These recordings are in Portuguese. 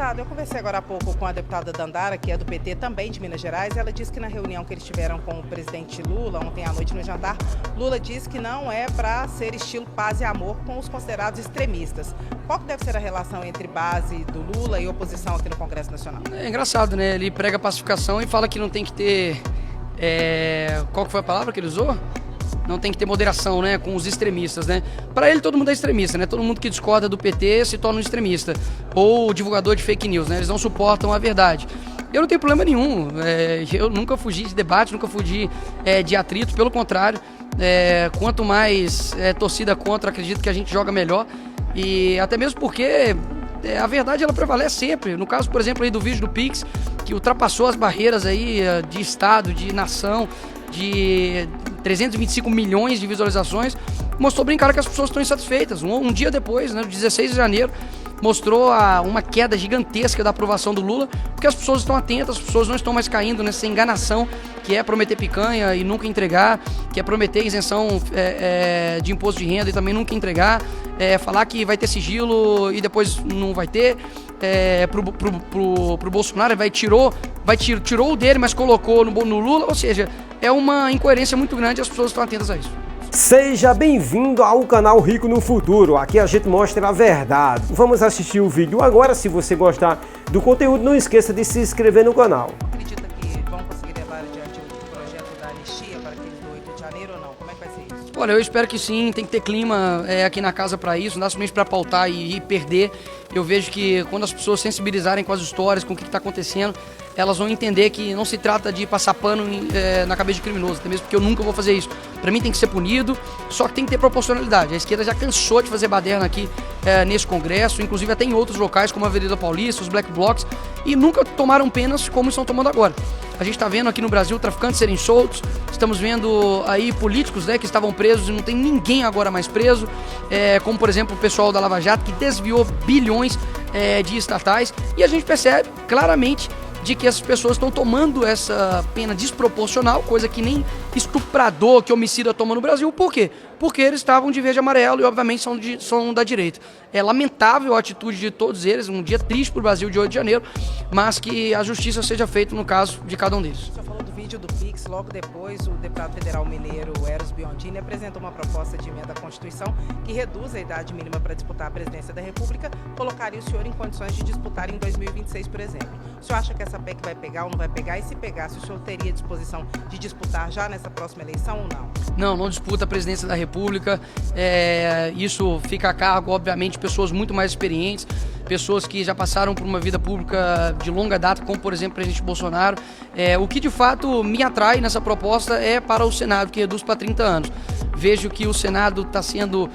Deputado, eu conversei agora há pouco com a deputada Dandara, que é do PT, também de Minas Gerais. Ela disse que na reunião que eles tiveram com o presidente Lula, ontem à noite no jantar, Lula disse que não é para ser estilo paz e amor com os considerados extremistas. Qual que deve ser a relação entre base do Lula e oposição aqui no Congresso Nacional? É engraçado, né? Ele prega pacificação e fala que não tem que ter... Qual que foi a palavra que ele usou? Não tem que ter moderação, né, com os extremistas, né? Para ele todo mundo é extremista, né? Todo mundo que discorda do PT se torna um extremista ou divulgador de fake news, né? Eles não suportam a verdade. Eu não tenho problema nenhum. Eu nunca fugi de debate, nunca fugi de atrito. Pelo contrário, quanto mais torcida contra, acredito que a gente joga melhor. E até mesmo porque a verdade ela prevalece sempre. No caso, por exemplo, aí do vídeo do Pix, que ultrapassou as barreiras aí de estado, de nação, de 325 milhões de visualizações, mostrou bem claro que as pessoas estão insatisfeitas. Um dia depois, né, 16 de janeiro, mostrou uma queda gigantesca da aprovação do Lula, porque as pessoas estão atentas, as pessoas não estão mais caindo nessa enganação que é prometer picanha e nunca entregar, que é prometer isenção de imposto de renda e também nunca entregar, falar que vai ter sigilo e depois não vai ter. Pro Bolsonaro tirou o dele, mas colocou no Lula, ou seja, é uma incoerência muito grande e as pessoas estão atentas a isso. Seja bem-vindo ao canal Rico no Futuro, aqui a gente mostra a verdade. Vamos assistir o vídeo agora. Se você gostar do conteúdo, não esqueça de se inscrever no canal. Acredita que vão conseguir levar adiante o projeto da anistia para aqueles do 8 de janeiro ou não? Como é que vai ser isso? Olha, eu espero que sim, tem que ter clima aqui na casa para isso, não dá somente para pautar e perder. Eu vejo que quando as pessoas sensibilizarem com as histórias, com o que está acontecendo, elas vão entender que não se trata de passar pano na cabeça de criminoso, até mesmo porque eu nunca vou fazer isso. Para mim tem que ser punido, só que tem que ter proporcionalidade. A esquerda já cansou de fazer baderna aqui nesse Congresso, inclusive até em outros locais como a Avenida Paulista, os Black Blocs, e nunca tomaram penas como estão tomando agora. A gente está vendo aqui no Brasil traficantes serem soltos, estamos vendo aí políticos, né, que estavam presos e não tem ninguém agora mais preso, como por exemplo o pessoal da Lava Jato que desviou bilhões de estatais, e a gente percebe claramente de que essas pessoas estão tomando essa pena desproporcional, coisa que nem estuprador, que homicida toma no Brasil. Por quê? Porque eles estavam de verde e amarelo e obviamente são da direita. É lamentável a atitude de todos eles, um dia triste para o Brasil de 8 de janeiro, mas que a justiça seja feita no caso de cada um deles. Você falou do vídeo do Pix, logo depois o deputado federal mineiro Eros Biondini apresentou uma proposta de emenda à Constituição que reduz a idade mínima para disputar a presidência da República, colocaria o senhor em condições de disputar em 2026, por exemplo. O senhor acha que essa PEC vai pegar ou não vai pegar? E se pegasse, o senhor teria disposição de disputar já nessa próxima eleição ou não? Não disputa a presidência da República. Isso fica a cargo, obviamente, de pessoas muito mais experientes, pessoas que já passaram por uma vida pública de longa data, como por exemplo o presidente Bolsonaro. O que de fato me atrai nessa proposta é para o Senado, que reduz para 30 anos. Vejo que o Senado está sendo,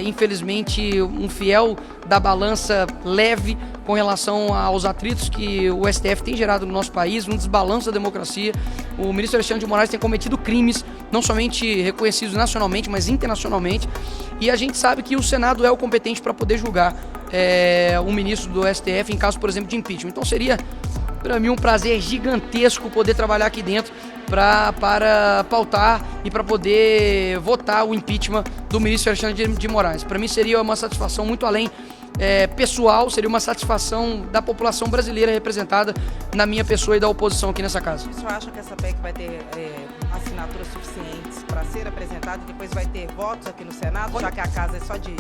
infelizmente, um fiel da balança leve com relação aos atritos que o STF tem gerado no nosso país, um desbalanço da democracia. O ministro Alexandre de Moraes tem cometido crimes, não somente reconhecidos nacionalmente, mas internacionalmente. E a gente sabe que o Senado é o competente para poder julgar um ministro do STF em caso, por exemplo, de impeachment. Então seria, para mim, um prazer gigantesco poder trabalhar aqui dentro para pautar e para poder votar o impeachment do ministro Alexandre de Moraes. Para mim seria uma satisfação muito além pessoal, seria uma satisfação da população brasileira representada na minha pessoa e da oposição aqui nessa casa. O senhor acha que essa PEC vai ter assinaturas suficientes para ser apresentada e depois vai ter votos aqui no Senado, já que a casa é só de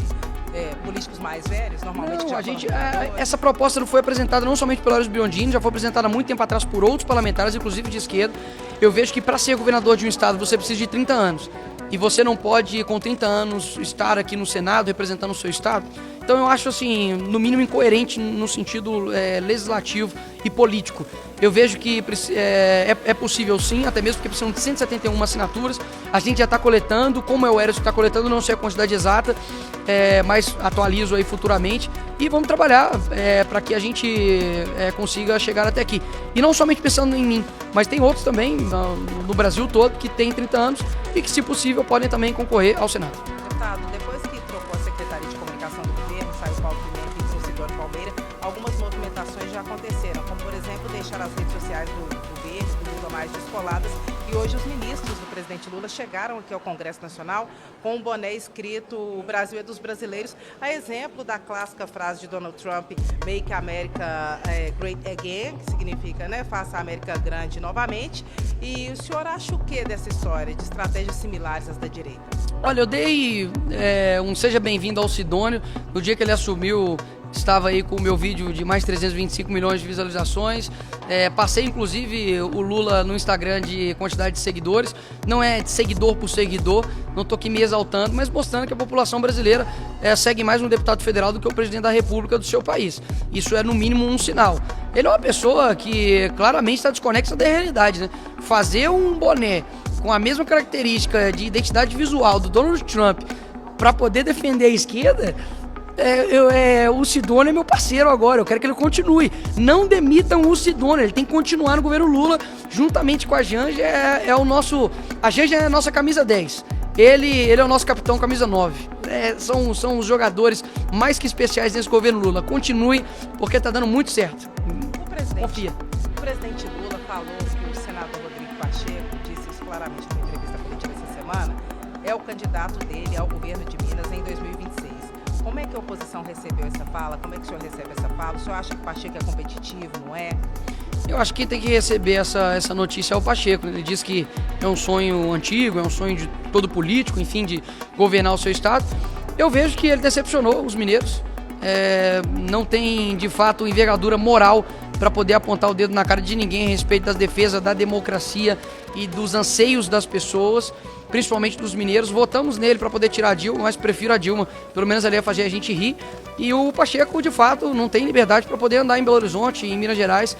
políticos mais velhos, normalmente? Não, essa proposta não foi apresentada não somente pelo Eros Biondini, já foi apresentada há muito tempo atrás por outros parlamentares, inclusive de esquerda. Eu vejo que para ser governador de um estado você precisa de 30 anos. E você não pode, com 30 anos, estar aqui no Senado representando o seu estado. Então eu acho, assim, no mínimo incoerente no sentido legislativo e político. Eu vejo que é possível sim, até mesmo porque precisam de 171 assinaturas. A gente já está coletando, como é o Eros que está coletando, não sei a quantidade exata, mas atualizo aí futuramente. E vamos trabalhar para que a gente consiga chegar até aqui. E não somente pensando em mim, mas tem outros também no Brasil todo que têm 30 anos e que, se possível, podem também concorrer ao Senado. Deputado, depois que trocou a Secretaria de Comunicação do governo, saiu o Paulo Pimenta e entrou o Sidônio Palmeira, algumas movimentações já aconteceram, como por exemplo deixar as redes sociais do Verde, do Lula mais descoladas E hoje os ministros do presidente Lula chegaram aqui ao Congresso Nacional com um boné escrito "O Brasil é dos brasileiros", a exemplo da clássica frase de Donald Trump, "Make America Great Again", que significa, né, faça a América grande novamente. E o senhor acha o que dessa história, de estratégias similares às da direita? Olha, eu dei um seja bem-vindo ao Sidônio. No dia que ele assumiu, estava aí com o meu vídeo de mais 325 milhões de visualizações. Passei, inclusive, o Lula no Instagram de quantidade de seguidores. Não é de seguidor por seguidor, não estou aqui me exaltando, mas mostrando que a população brasileira segue mais um deputado federal do que o presidente da República do seu país. Isso é, no mínimo, um sinal. Ele é uma pessoa que claramente está desconexa da realidade, né? Fazer um boné com a mesma característica de identidade visual do Donald Trump para poder defender a esquerda, o Sidônio é meu parceiro agora, eu quero que ele continue. Não demitam o Sidônio, ele tem que continuar no governo Lula, juntamente com a Janja. A Janja é a nossa camisa 10, ele é o nosso capitão camisa 9. São os jogadores mais que especiais desse governo Lula. Continue, porque tá dando muito certo. Confia. O presidente Lula falou que o senador Rodrigo Pacheco, disse isso claramente numa entrevista coletiva essa semana, é o candidato dele ao governo de Minas em 2026. Como é que a oposição recebeu essa fala? Como é que o senhor recebe essa fala? O senhor acha que o Pacheco é competitivo, não é? Eu acho que tem que receber essa notícia ao Pacheco. Ele diz que é um sonho antigo, é um sonho de todo político, enfim, de governar o seu estado. Eu vejo que ele decepcionou os mineiros. Não tem, de fato, envergadura moral para poder apontar o dedo na cara de ninguém a respeito da defesa da democracia e dos anseios das pessoas, principalmente dos mineiros. Votamos nele para poder tirar a Dilma, mas prefiro a Dilma, pelo menos ali ia fazer a gente rir. E o Pacheco, de fato, não tem liberdade para poder andar em Belo Horizonte, em Minas Gerais.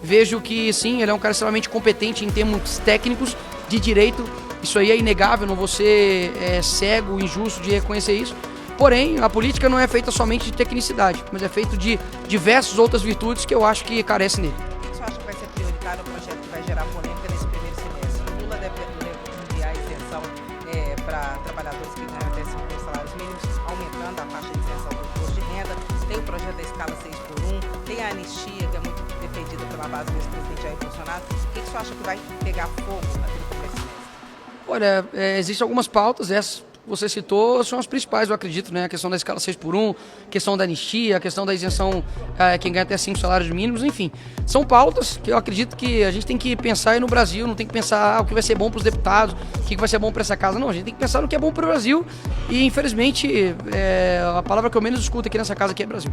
Vejo que, sim, ele é um cara extremamente competente em termos técnicos, de direito. Isso aí é inegável, não vou ser cego, injusto de reconhecer isso. Porém, a política não é feita somente de tecnicidade, mas é feita de diversas outras virtudes que eu acho que carecem nele. O que você acha que vai ser prioritário o projeto que vai gerar polêmica nesse primeiro semestre? O Lula deve enviar a isenção para trabalhadores que ganham até 5 salários mínimos, aumentando a faixa de isenção do imposto de renda. Tem o projeto da escala 6x1, tem a anistia, que é muito defendida pela base do ex-presidente Jair Bolsonaro. O que você acha que vai pegar fogo naquele primeiro semestre? Olha, existem algumas pautas, essas você citou, são as principais, eu acredito, né? A questão da escala 6x1, a questão da anistia, a questão da isenção, quem ganha até 5 salários mínimos, enfim. São pautas que eu acredito que a gente tem que pensar aí no Brasil, não tem que pensar o que vai ser bom para os deputados, o que vai ser bom para essa casa, não. A gente tem que pensar no que é bom para o Brasil e, infelizmente, a palavra que eu menos escuto aqui nessa casa aqui é Brasil.